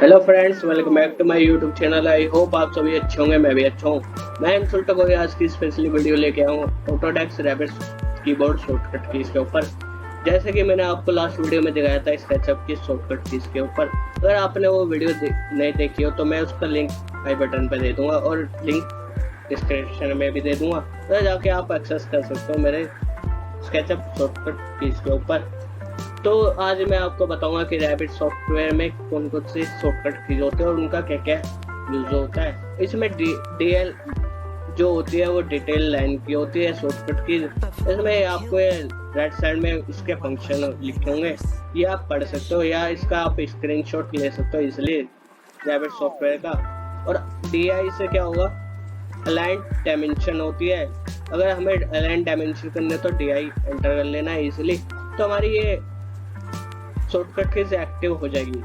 Hello friends, welcome back to my YouTube channel. I hope आप सभी अच्छे होंगे, मैं भी अच्छा हूँ। मैं इंसुल्ट को आज की स्पेशली वीडियो लेके आया हूँ Autodesk rapid keyboard shortcut keys के ऊपर। जैसे कि मैंने आपको लास्ट वीडियो में दिखाया था स्केचअप की शॉर्टकट कीज के ऊपर। अगर आपने वो वीडियो नहीं देखी हो तो मैं उसका लिंक आई बटन पर दे दूंगा और लिंक डिस्क्रिप्शन में भी दे दूंगा, तो जाके आप एक्सेस कर सकते हो मेरे स्केचअप शॉर्टकट कीज के ऊपर। तो आज मैं आपको बताऊंगा कि रैपिड सॉफ्टवेयर में कौन कौन से शॉर्टकट कीज होते हैं और उनका क्या क्या यूज होता है। इसमें डीएल जो होती है वो डिटेल लाइन की होती है शॉर्टकट कीज। इसमें आपको राइट साइड में इसके फंक्शन लिखे होंगे, ये आप पढ़ सकते हो या इसका आप स्क्रीनशॉट ले सकते हो इसलिए रैपिड सॉफ्टवेयर का। और डीआई से क्या होगा, अलाइन डायमेंशन होती है। अगर हमें अलाइन डायमेंशन करने तो डीआई एंटर कर लेना है इजिली, तो हमारी ये शॉर्टकट कीज एक्टिव हो जाएगी।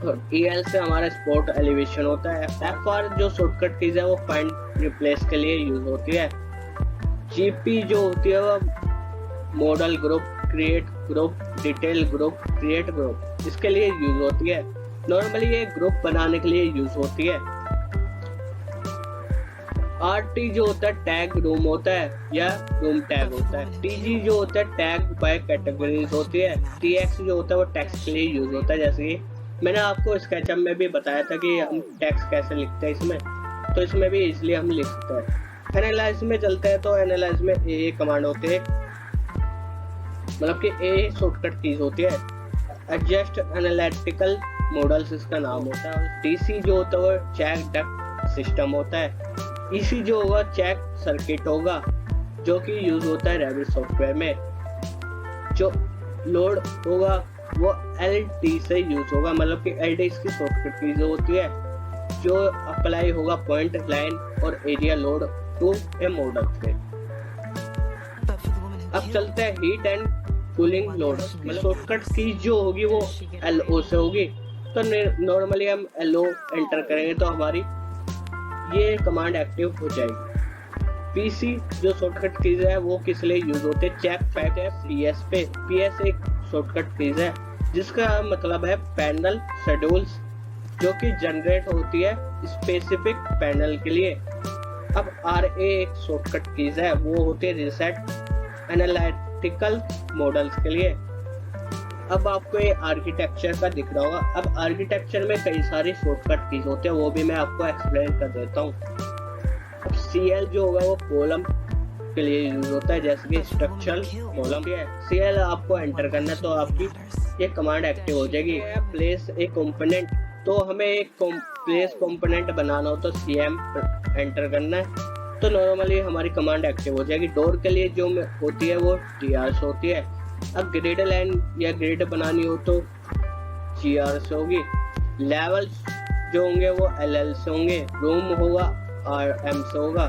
और EL से हमारा स्पॉट एलिवेशन होता है। FR जो शॉर्टकट कीज है वो फाइंड रिप्लेस के लिए यूज होती है। GP जो होती है वो model group, create group, detail group, create group, इसके लिए यूज होती है। नॉर्मली ये ग्रुप बनाने के लिए यूज होती है। RT जो होता है टैग रूम होता है या रूम टैग होता है। TG जो होता है टैग बाय कैटेगरीज होती है। TX जो होता है वो टेक्स्ट के लिए यूज होता है। जैसे कि मैंने आपको स्केचअप में भी बताया था कि हम टेक्स्ट कैसे लिखते हैं इसमें, तो इसमें भी इसलिए हम लिख सकते हैं। एनालाइज में चलते हैं तो एनालाइज में ए कमांड होती है, मतलब कि ए शॉर्टकट कीज होती है। एडजस्ट एनालिटिकल मॉडल्स इसका नाम होता है। DC जो होता है वो चेक डक्ट सिस्टम होता है। EC जो होगा चेक सर्किट होगा, जो कि यूज होता है रैपिड सॉफ्टवेयर में। जो लोड होगा वो LD से यूज होगा, मतलब कि LD इसकी शॉर्टकट कीज होती है। जो अप्लाई होगा पॉइंट, लाइन और area load to a model से। अब चलते हैं heat and cooling load. Shortcut keys जो होगी वो LO से होगी, तो नॉर्मली हम LO एंटर करेंगे तो हमारी ये कमांड एक्टिव हो जाएगी। PC जो शॉर्टकट कीज है वो किस लिए यूज होते हैं, चेक पैक है PS पे। PS एक शॉर्टकट कीज है जिसका मतलब है पैनल शेड्यूल्स, जो कि जनरेट होती है स्पेसिफिक पैनल के लिए। अब RA एक शॉर्टकट कीज है, वो होती है रिसेट एनालिटिकल मॉडल्स के लिए। अब आपको ये आर्किटेक्चर का दिख रहा होगा। अब आर्किटेक्चर में कई सारे शॉर्टकट कीज होते हैं, वो भी मैं आपको एक्सप्लेन कर देता हूँ। अब CL जो होगा वो कॉलम के लिए यूज होता है, जैसे कि स्ट्रक्चरल कॉलम है। CL आपको एंटर करना है तो आपकी ये कमांड एक्टिव हो जाएगी। प्लेस ए कंपोनेंट, तो हमें एक प्लेस कंपोनेंट बनाना हो तो CM एंटर करना है, तो नॉर्मली हमारी कमांड एक्टिव हो जाएगी। डोर के लिए जो होती है वो TR से होती है। अब ग्रिड लाइन या ग्रिड बनानी हो तो GR से होगी। लेवल्स जो होंगे वो LL से होंगे। रूम होगा RM से होगा।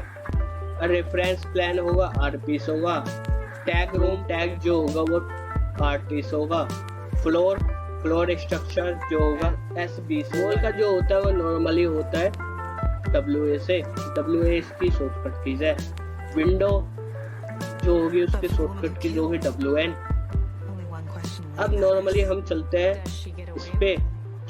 और रेफरेंस प्लान होगा RP से होगा। टैग रूम टैग जो होगा वो RT से होगा। फ्लोर स्ट्रक्चर जो होगा SB से। वॉल का जो होता है वो नॉर्मली होता है WA से। WA इसकी शॉर्टकट कीज है। विंडो जो होगी उसकी शॉर्टकट कीज होगी WN। अब नॉर्मली हम चलते हैं इस पे।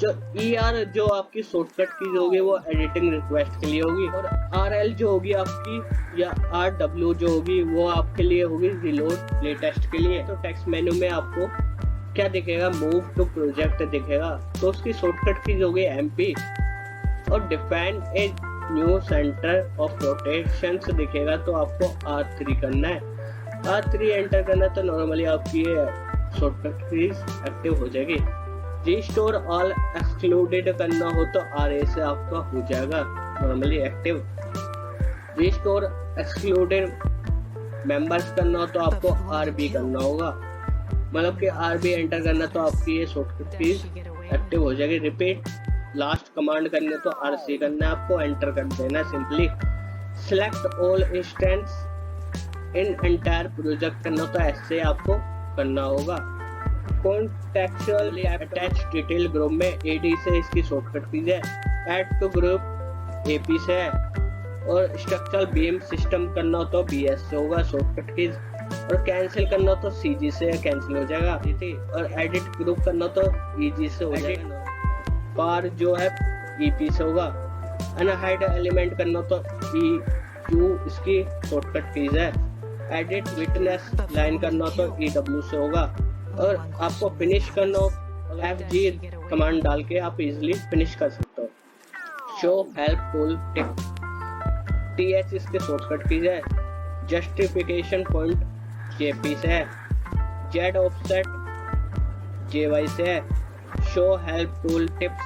जो ER जो आपकी शॉर्टकट कीज होगी वो एडिटिंग रिक्वेस्ट के लिए होगी। और RL जो होगी आपकी या RW जो होगी वो आपके लिए होगी रिलोड लेटेस्ट के लिए। तो टेक्स्ट मेन्यू में आपको क्या दिखेगा, मूव टू प्रोजेक्ट दिखेगा, तो उसकी शॉर्टकट कीज होगी MP। और define a new centre of rotation दिखेगा, तो आपको R3 करना है। R3 एंटर करना है तो नॉर्मली आपकी ये शॉर्टकट कीज एक्टिव हो जाएगी। रिस्टोर ऑल एक्सक्लूडेड करना हो तो RA से आपका हो जाएगा normally active. Restore excluded members करना हो तो आपको RB करना होगा, मतलब कि RB एंटर करना तो आपकी ये शॉर्टकट कीज एक्टिव हो जाएगी। रिपीट लास्ट कमांड करने तो RC करना है, आपको एंटर कर देना simply. Select all instance in entire project करना तो ऐसे आपको करना होगा। कॉन्टेक्चुअल अटैच डिटेल ग्रुप में AD से इसकी शॉर्टकट कीज है। ऐड टू ग्रुप AP से है। और स्ट्रक्चरल बीम सिस्टम करना हो तो BS से होगा शॉर्टकट कीज। और कैंसिल करना तो CG से कैंसिल हो जाएगा। और एडिट ग्रुप करना तो EG से हो जाएगा। बार जो है EP से होगा। अनहाइड एलिमेंट करना तो EU इसकी शॉर्टकट कीज है। एडिट विटनेस लाइन करना तो EW से होगा। और आपको फिनिश करना हो FG कमांड डाल के आप इजिली फिनिश कर सकते हो। Show help tool tip TH इसके शॉर्टकट कीज है। जस्टिफिकेशन पॉइंट JP से है। Z ऑफसेट JY से है। Show help tool tips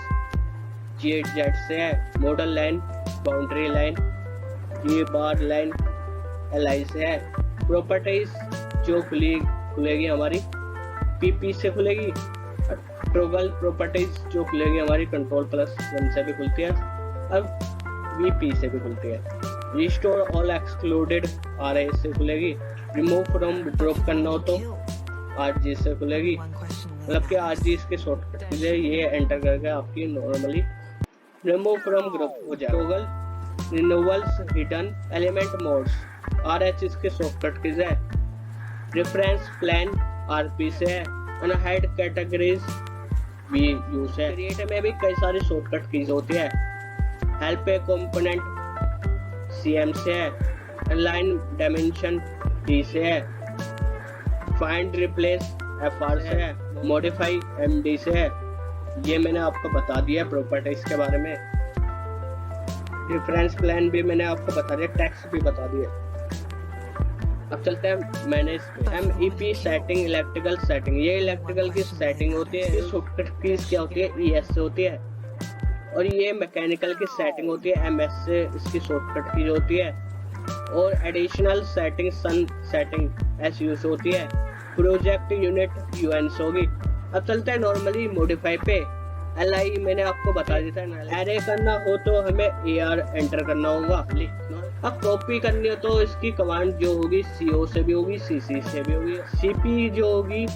GZ से है। मॉडल लाइन बाउंड्री लाइन ये बार लाइन LI से है। प्रॉपर्टीज जो खुलेगी हमारी PP से खुलेगी। टॉगल प्रॉपर्टीज जो खुलेगी हमारी Ctrl+1 से भी खुलती है। अब VP से भी खुलती है। रिस्टोर ऑल एक्सक्लूडेड RA से खुलेगी। रिमूव फ्रॉम ड्रॉप करना हो तो RG से खुलेगी। मतलब कि RG इसके शॉर्टकट के लिए ये एंटर करके आपकी नॉर्मली रिमूव फ्रॉम ग्रुप हो जाए। Toggle renewals hidden element modes RH इसके शॉर्टकट कीज है। रेफरेंस प्लान RP से है। अनहाइड कैटेगरीज VU से है। क्रिएट में भी कई सारी शॉर्टकट कीज होती है। हेल्प ए कंपोनेंट CM से है। अलाइन डायमेंशन D से है। फाइंड रिप्लेस FR से है। मॉडिफाई MD से है। ये मैंने आपको बता दिया प्रॉपर्टीज के बारे में। रेफरेंस प्लान भी मैंने आपको बता दिया, टेक्स्ट भी बता दिया। अब चलते हैं manage MEP setting electrical setting. ये इलेक्ट्रिकल की सेटिंग होती है। शॉर्टकट कीज क्या होती है ES से होती है। और ये मैकेनिकल की सेटिंग होती है MS से इसकी शॉर्टकट कीज होती है। और additional setting sun setting SU से होती है। प्रोजेक्ट यूनिट UN से होगी। अब चलते हैं नॉर्मली मॉडिफाई पे। LI मैंने आपको बता दिया था। एरे करना हो तो हमें AR एंटर करना होगा। अब कॉपी करनी हो तो इसकी कमांड जो होगी CO से भी होगी CC से भी होगी। CP जो होगी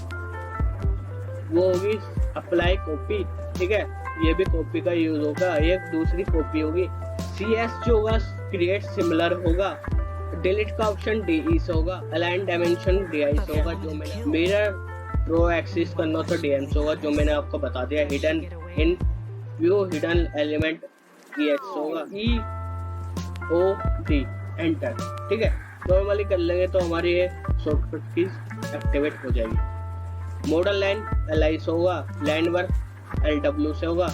वो होगी अप्लाई कॉपी, ठीक है, ये भी कॉपी का यूज होगा। एक दूसरी कॉपी होगी। CS जो होगा क्रिएट सिमिलर होगा। डिलीट का ऑप्शन DE से होगा। अलाइन डायमेंशन DI से होगा जो मैंने मिरर रो एक्सिस करना तो DM से होगा जो मैंने आपको बता दिया। Hidden in view hidden element EH से होगा। EOD एंटर, ठीक है, नॉर्मली कर लेंगे तो हमारी ये शॉर्टकट कीज एक्टिवेट हो जाएगी। मॉडल लाइन LI से होगा। लाइन वर्क LW से होगा।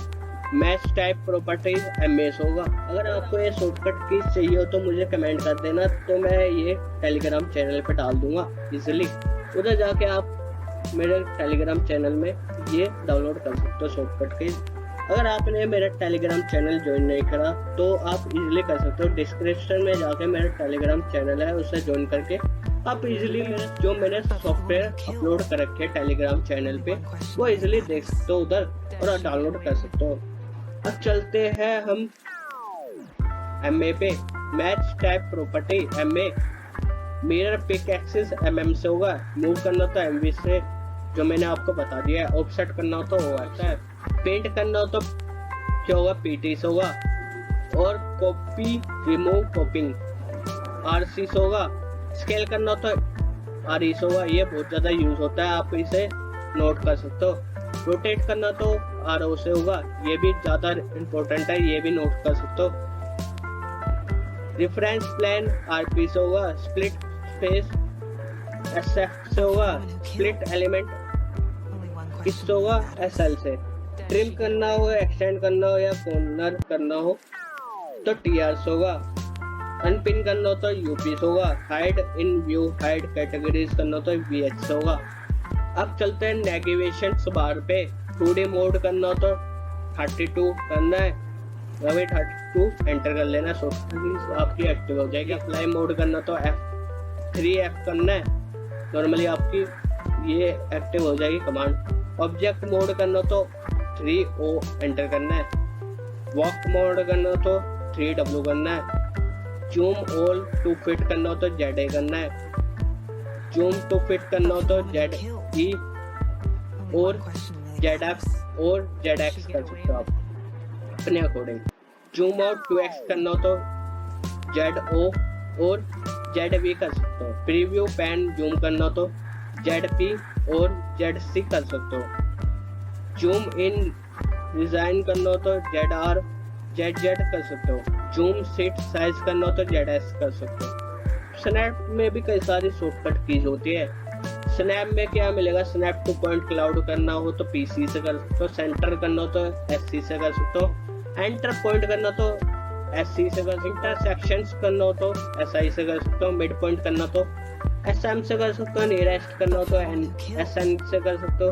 मैच टाइप प्रॉपर्टीज MA से होगा। अगर आपको ये शॉर्टकट कीज चाहिए हो तो मुझे कमेंट कर देना, तो मैं ये टेलीग्राम चैनल पे डाल दूंगा इजीली। उधर जाके आप मेरे टेलीग्राम चैनल में ये डाउनलोड कर सकते हो शॉर्टकट कीज। अगर आपने मेरा टेलीग्राम चैनल ज्वाइन नहीं करा तो आप इजीली कर सकते हो। डिस्क्रिप्शन में जाके मेरा टेलीग्राम चैनल है उसे ज्वाइन करके आप इजीली जो मैंने सॉफ्टवेयर अपलोड कर रखे टेलीग्राम चैनल पे वो इजीली देख सकते हो उधर और डाउनलोड कर सकते हो। अब चलते हैं हम MA पे। Match type property MA। Mirror pick axis MM से होगा। मूव करना तो MV से जो मैंने आपको बता दिया है। ऑफसेट करना हो तो OF है। पेंट करना हो तो क्या होगा PT से होगा। और कॉपी रिमूव कॉपिंग RC से होगा। स्केल करना हो तो RE से होगा। ये बहुत ज़्यादा यूज होता है, आप इसे नोट कर सकते हो। रोटेट करना तो RO से होगा। ये भी ज़्यादा इम्पोर्टेंट है, ये भी नोट कर सकते हो। रेफरेंस प्लान RP से होगा। स्प्लिट स्पेस SF से होगा। स्प्लिट एलिमेंट किससे होगा SL से। ट्रिम करना हो, एक्सटेंड करना हो या कॉर्नर करना हो तो TR से होगा। अनपिन करना हो तो UP से होगा। हाइड इन व्यू हाइड कैटेगरीज करना हो तो VH से होगा। अब चलते हैं नेविगेशन बार पे। 2D मोड करना हो तो 32 करना है, वही 32 एंटर कर लेना, शॉर्टकट आपकी एक्टिव हो जाएगी। अप्लाई मोड करना तो F3F करना है, नॉर्मली आपकी ये एक्टिव हो जाएगी कमांड। ऑब्जेक्ट मोड करना तो 3O एंटर करना है। वॉक मोड करना तो 3W करना है। जूम ऑल टू फिट करना हो तो ZA करना है। जूम टू फिट करना हो तो ZE और ZF और ZX कर सकते हो आप अपने अकॉर्डिंग। जूम आउट 2x करना हो तो ZO और ZV कर सकते हो। प्रीव्यू पैन जूम करना हो तो ZP और ZC कर सकते हो। जूम इन डिजाइन करना हो तो ZR कर सकते हो। जूम सीट साइज करना हो तो ZS कर सकते हो। स्नैप में भी कई सारी शॉर्टकट कीज होती है। स्नैप में क्या मिलेगा, स्नैप टू पॉइंट क्लाउड करना हो तो PC से कर सकते हो, सेंटर करना हो तो SC से कर सकते हो, एंटर पॉइंट करना तो SC से कर सकते हो, इंटरसेक्शंस करना हो तो SI से कर सकते हो, मिड पॉइंट करना तो SM से कर सकते हो, नियरेस्ट करना हो तो SN से कर सकते हो,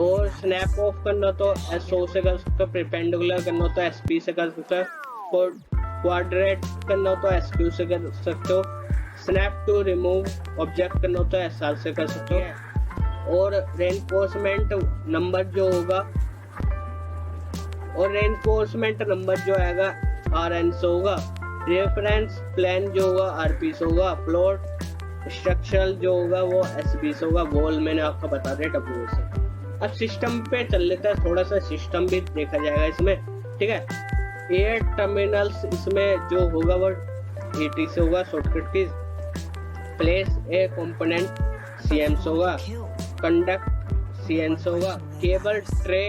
और स्नैप ऑफ करना तो SO से कर सकते हो, परपेंडिकुलर करना हो तो SP से कर सकते हो, क्वाड्रेट करना हो तो SQ से कर सकते हो, स्नैप टू रिमूव ऑब्जेक्ट करना हो तो SR से कर सकते हो, और रेनफोर्समेंट नंबर जो होगा आएगा RN से होगा, रेफरेंस प्लान जो होगा RP से होगा, फ्लोर स्ट्रक्चरल जो होगा वो SB से होगा, वॉल मैंने आपको बता दिया WO से। अब सिस्टम पे चल लेता है, थोड़ा सा सिस्टम भी देखा जाएगा इसमें, ठीक है। एयर टर्मिनल्स इसमें जो होगा वो AT से होगा, shortcut keys place a component CM से होगा, कंडक्ट CN से होगा, केबल ट्रे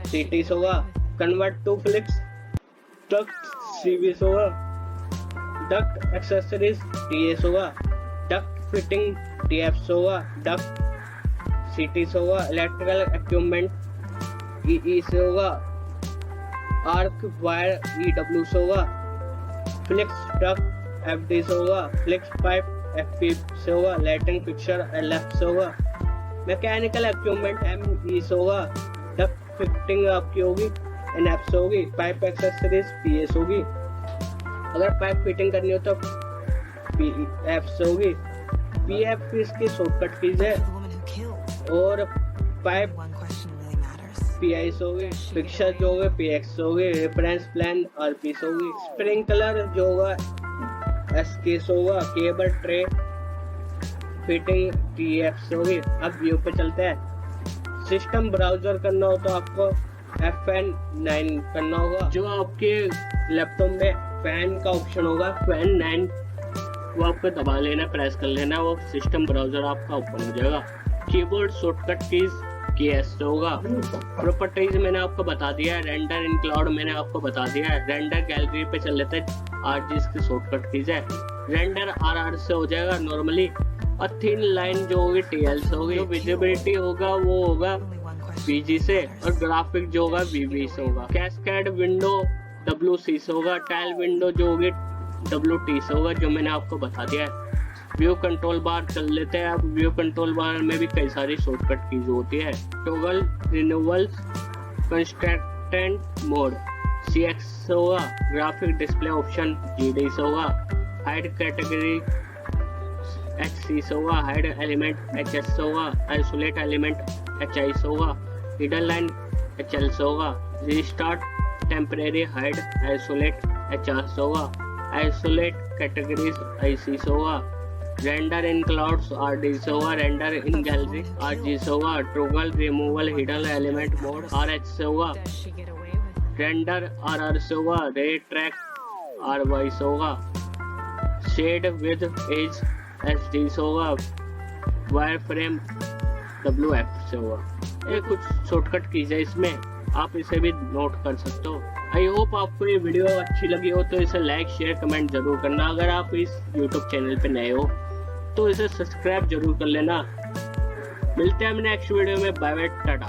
CT से होगा, convert to flex duct CV से होगा, डक्ट एक्सेसरीज TS होगा, डक्ट फिटिंग TF से होगा, डक्ट CT से होगा, इलेक्ट्रिकल इक्विपमेंट EE से होगा, आर्क वायर EW से होगा, फ्लिक्स डक्ट FD से होगा, फ्लिक्स पाइप FP से होगा, लाइटिंग फिक्सर LF से होगा, मैकेनिकल इक्विपमेंट ME से होगा, डक्ट फिटिंग आपकी होगी NF से होगी, पाइप एक्सेसरीज PS होगी, अगर पाइप फिटिंग करनी हो तो PF से होगी, PF इसकी शॉर्टकट कीज है, और पाइप PI से होगी, फिक्सर जो होगा PX से होगी, रेफरेंस प्लान RP से होगी, स्प्रिंकलर जो होगा SK से होगा, केबल ट्रे फिटिंग TF से होगी। अब व्यू पे चलते हैं। सिस्टम ब्राउजर करना हो तो आपको FN9 करना होगा, जो आपके लैपटॉप में फैन का ऑप्शन होगा, FN9 वो आपको दबा लेना, प्रेस कर लेना, वो सिस्टम ब्राउजर आपका ओपन हो जाएगा। कीबोर्ड शॉर्टकट कीज KS से होगा। प्रॉपर्टीज मैंने आपको बता दिया है, रेंडर इन क्लाउड मैंने आपको बता दिया है, रेंडर गैलरी पे चल लेते हैं, RG की शॉर्टकट कीज है, रेंडर RR से हो जाएगा नॉर्मली, और थिन लाइन जो होगी TL से होगी, जो विजिबिलिटी होगा वो होगा PG से, और ग्राफिक जो होगा VB से होगा, कैस्केड विंडो WC से होगा, टाइल विंडो जो होगी WT से होगा, जो मैंने आपको बता दिया है। व्यू कंट्रोल बार चल लेते हैं। अब व्यू कंट्रोल बार में भी कई सारी शॉर्टकट कीज होती है। Toggle renewals constraint mode CX से होगा, ग्राफिक डिस्प्ले ऑप्शन GD से होगा, हाइड कैटेगरी HC से होगा, हाइड एलिमेंट HS से होगा, आइसोलेट एलिमेंट HI से होगा, हिडन लाइन HL से होगा, restart temporary hide isolate HR से होगा, आइसोलेट कैटेगरीज IC से होगा, रेंडर इन क्लाउड्स RD से होगा, रेंडर इन गैलरी RG से होगा, toggle removal hidden element mode RH से होगा, रेंडर RR से होगा, रे ट्रैक RY से होगा, शेड विद एज SD से होगा, वायर फ्रेम WF से होगा। ये कुछ शॉर्टकट कीज है इसमें, आप इसे भी नोट कर सकते हो। आई होप आपको ये वीडियो अच्छी लगी हो तो इसे लाइक शेयर कमेंट जरूर करना। अगर आप इस YouTube चैनल पे नए हो तो इसे सब्सक्राइब जरूर कर लेना। मिलते हैं हम नेक्स्ट वीडियो में। Bye bye, Tata.